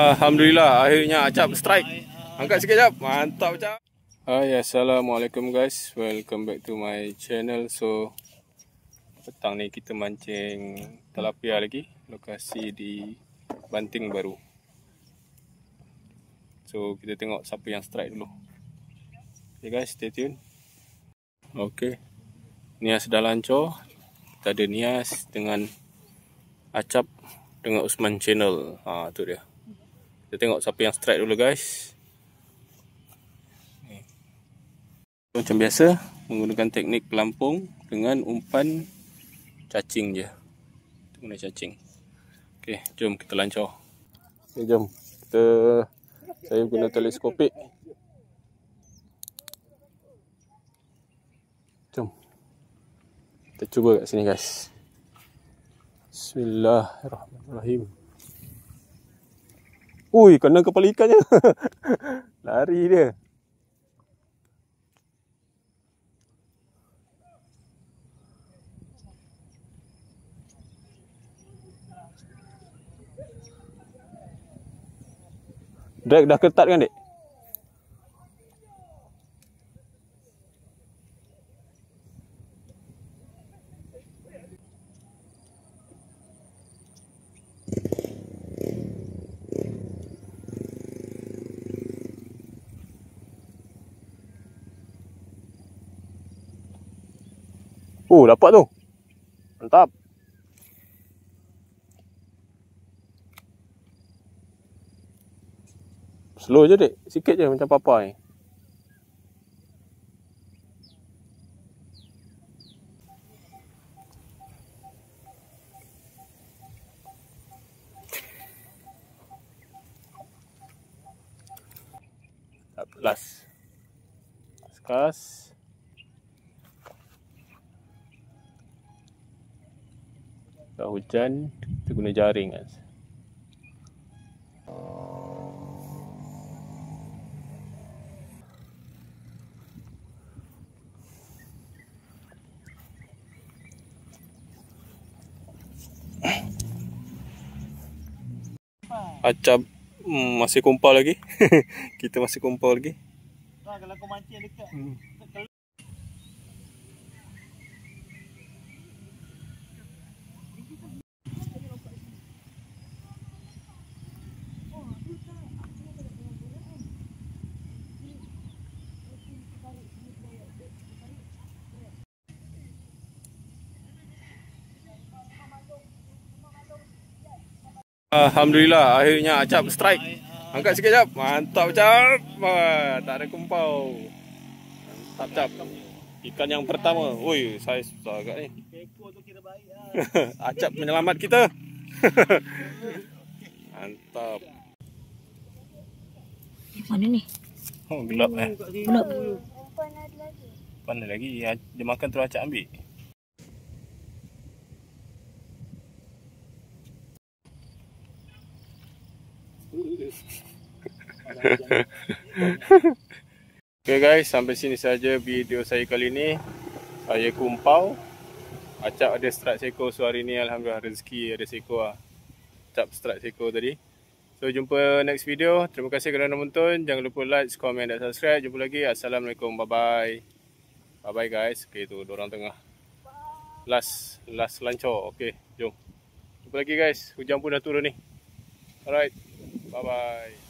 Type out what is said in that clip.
Alhamdulillah, akhirnya Acap strike. Angkat sikit jap. Mantap Acap. Hai, assalamualaikum guys. Welcome back to my channel. So petang ni kita mancing tilapia lagi. Lokasi di Banting Baru. So kita tengok siapa yang strike dulu. Okay guys, stay tune. Okay, Nias dah lancor. Kita ada Nias dengan Acap dengan Usman Channel. Tu dia. Kita tengok siapa yang strike dulu guys. Macam biasa, menggunakan teknik pelampung dengan umpan cacing je. Kita guna cacing. Okey, jom kita lancor. Okay, jom. Saya guna teleskopik. Jom. Kita cuba kat sini guys. Bismillahirrahmanirrahim. Ui, kena kepala ikannya. Lari dia. Drag dah ketat kan dek? Dapat tu. Mantap. Slow je dek. Sikit je macam papa ni. Last. Sekas. Kalau hujan, kita guna jaring kan. Acap masih kumpul lagi. Kita masih kumpul lagi. Kalau kau mancing dekat. Alhamdulillah, akhirnya Acap strike. Angkat sikit jap. Mantap Acap. Tak ada kumpau. Mantap Acap. Ikan yang pertama. Oi, saiz besar agak ni. Ekor tu kira baik lah. Acap menyelamat kita. Mantap. Mana ni? Oh, gelap Gelap. Umpan ada lagi. Dia makan terus Acap ambil. Okay guys, sampai sini saja video saya kali ini. Saya kumpau. Acap ada strike seekor. So hari ni alhamdulillah rezeki ada seekor lah. Acap strike seekor tadi. So jumpa next video. Terima kasih kerana menonton. Jangan lupa like, komen dan subscribe. Jumpa lagi. Assalamualaikum. Bye bye. Bye bye guys. Okay tu dorang tengah last lancor. Okay, jom. Jumpa lagi guys. Hujan pun dah turun ni. Alright. Bye bye.